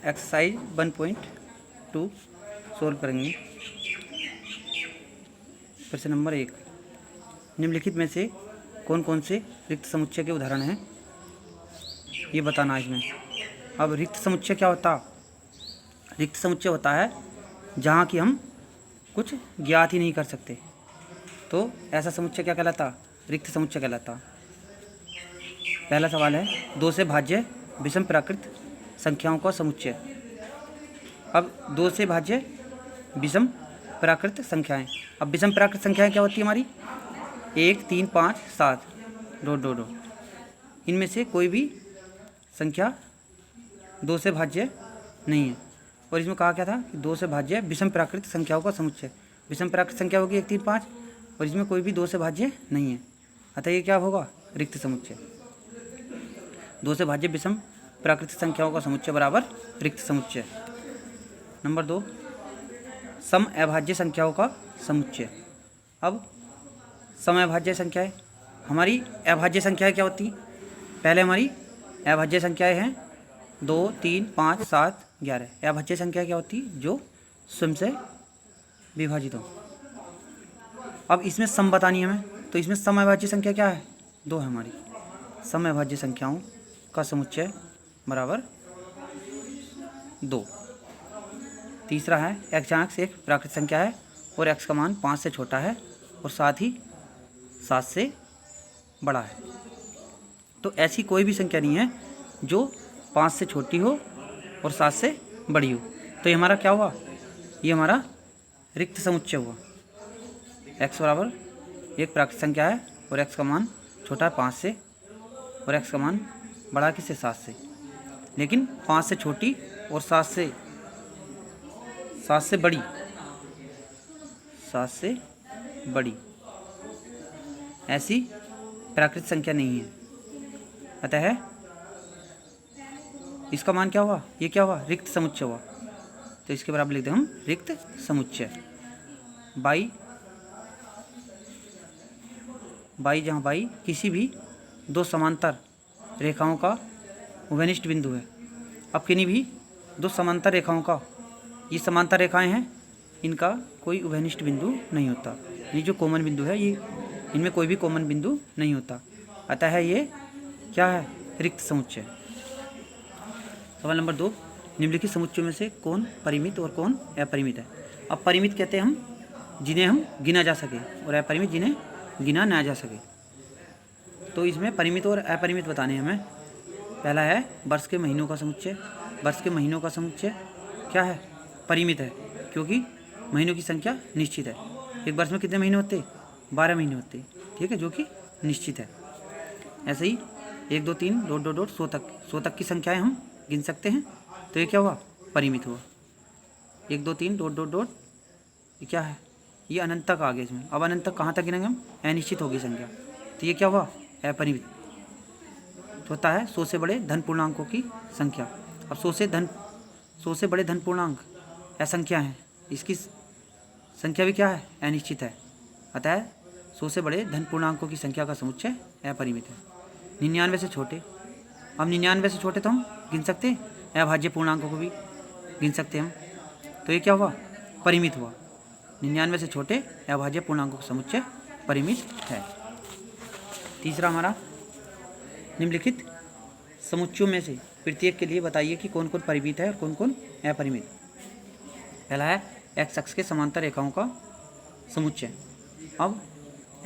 Exercise 1.2 solve करेंगे। प्रश्न number 1, निम्नलिखित में से कौन कौन से रिक्त समुच्चय के उदाहरण हैं, ये बताना है इसमें। अब रिक्त समुच्चय क्या होता है? रिक्त समुच्चय होता है जहाँ कि हम कुछ ज्ञात ही नहीं कर सकते, तो ऐसा समुच्चय क्या कहलाता? रिक्त समुच्चय कहलाता। पहला सवाल है, 2 से भाज्य विषम प्राकृत संख्याओं का समुच्चय। अब 2 से भाज्य विषम प्राकृत संख्याएं। अब विषम प्राकृत संख्याएं क्या होती है हमारी? 1, 3, 5, 7 ... इनमें से कोई भी संख्या 2 से भाज्य नहीं है। और इसमें कहा क्या था कि 2 से भाज्य विषम प्राकृत संख्याओं का समुच्चय। विषम प्राकृत संख्या होगी 1, 3, 5 और इसमें कोई भी 2 से भाज्य नहीं है, अतः ये क्या होगा? रिक्त समुच्चय। 2 से भाज्य विषम प्राकृत संख्याओं का समुच्चय बराबर रिक्त समुच्चय। नंबर 2, सम अभाज्य संख्याओं का समुच्चय। अब सम अभाज्य संख्याएं, हमारी अभाज्य संख्याएं क्या होती? पहले हमारी अभाज्य संख्याएं हैं 2, 3, 5, 7, 11। अभाज्य संख्या क्या होती? जो स्वयं से विभाजित हो। अब इसमें सम बतानी है हमें, तो इसमें सम अभाज्य संख्या क्या है? 2 है हमारी। सम अभाज्य संख्याओं का समुच्चय बराबर 2। तीसरा है, x एक प्राकृत संख्या है और x का मान 5 से छोटा है और साथ ही 7 से बड़ा है। तो ऐसी कोई भी संख्या नहीं है जो 5 से छोटी हो और 7 से बड़ी हो, तो ये हमारा क्या हुआ? ये हमारा रिक्त समुच्चय हुआ। x बराबर एक प्राकृत संख्या है और x का मान छोटा है 5 से और x का मान बड़ा किससे? 7 से। लेकिन 5 से छोटी और 7 से बड़ी, 7 से बड़ी ऐसी प्राकृत संख्या नहीं है, अतः इसका मान क्या हुआ? ये क्या हुआ? रिक्त समुच्चय हुआ। तो इसके बराबर लिखते हैं हम रिक्त समुच्चय। बाई जहाँ बाई किसी भी 2 समांतर रेखाओं का उभयनिष्ठ बिंदु है। अब किन्हीं भी 2 समांतर रेखाओं का, ये समांतर रेखाएं हैं, इनका कोई उभयनिष्ठ बिंदु नहीं होता। ये जो कॉमन बिंदु है, ये इनमें कोई भी कॉमन बिंदु नहीं होता, अतः ये क्या है? रिक्त समुच्चय। सवाल नंबर 2, निम्नलिखित समुच्चयों में से कौन परिमित और कौन अपरिमित है? अब परिमित कहते हैं हम जिन्हें हम गिना जा सके, और अपरिमित जिन्हें गिना ना जा सके। तो इसमें परिमित और अपरिमित बताने हैं हमें। पहला है वर्ष के महीनों का समुच्चय। वर्ष के महीनों का समुच्चय क्या है? परिमित है, क्योंकि महीनों की संख्या निश्चित है। एक वर्ष में कितने महीने होते? 12 महीने होते, ठीक है, जो कि निश्चित है। ऐसे ही 1, 2, 3, ... 100 तक की संख्याएं हम गिन सकते हैं, तो ये क्या हुआ? परिमित हुआ। 1, 2, 3, ... ये क्या है? ये अनंत तक आ गया इसमें। अब अनंत तक कहाँ तक गिनेंगे हम? अनिश्चित होगी संख्या, तो ये क्या हुआ? अपरिमित। तो होता है 100 से बड़े धन पूर्णांकों की संख्या। अब 100 से बड़े धन पूर्णांक असंख्या हैं, इसकी संख्या भी क्या है? अनिश्चित है, अतः 100 से बड़े धन पूर्णांकों की संख्या का समुच्चय अपरिमित है। 99 से छोटे, अब 99 से छोटे तो हम गिन सकते हैं, अभाज्य पूर्णांकों को भी गिन सकते हैं हम, तो ये क्या हुआ? परिमित हुआ। 99 से छोटे अभाज्य पूर्णांकों का समुच्चय परिमित है। तीसरा हमारा, निम्नलिखित समुच्चयों में से प्रत्येक के लिए बताइए कि कौन कौन परिमित है और कौन कौन अपरिमित। पहला है x अक्ष के समांतर रेखाओं का समुच्चय। अब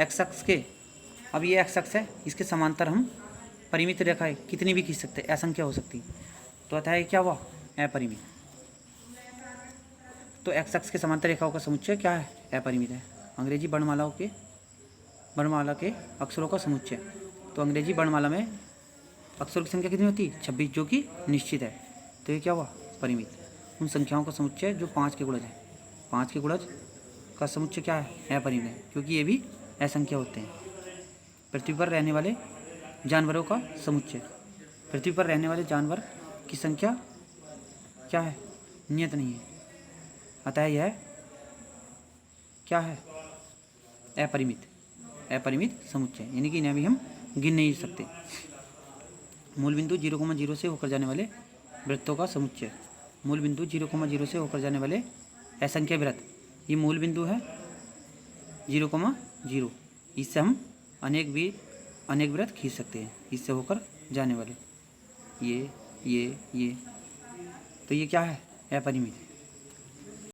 x अक्ष के, अब ये x अक्ष है, इसके समांतर हम परिमित रेखाएं कितनी भी खींच सकते हैं, असंख्य हो सकती, तो अतः ये क्या हुआ? अपरिमित। तो x अक्ष के समांतर रेखाओं का समुच्चय क्या है? अपरिमित है। अंग्रेजी वर्णमाला के अक्षरों का समुच्चय। तो अंग्रेजी वर्णमाला में अक्षरों की संख्या कितनी होती है? 26, जो कि निश्चित है, तो ये क्या हुआ? परिमित। उन संख्याओं का समुच्चय जो 5 के गुणज है, 5 के गुणज का समुच्चय क्या है? अपरिमित है, क्योंकि ये भी असंख्य होते हैं। पृथ्वी पर रहने वाले जानवरों का समुच्चय। पृथ्वी पर रहने वाले जानवर की संख्या क्या है? नियत नहीं है, अतः यह क्या है? अपरिमित समुच्चय, यानी कि इन्हें भी हम गिन नहीं सकते। मूल बिंदु 0,0 से होकर जाने वाले वृत्तों का समुच्चय। मूल बिंदु 0,0 से होकर जाने वाले असंख्य वृत्त। ये मूल बिंदु है 0,0, इससे हम अनेक वृत्त खींच सकते हैं, इससे होकर जाने वाले। ये तो ये क्या है? अपरिमित है।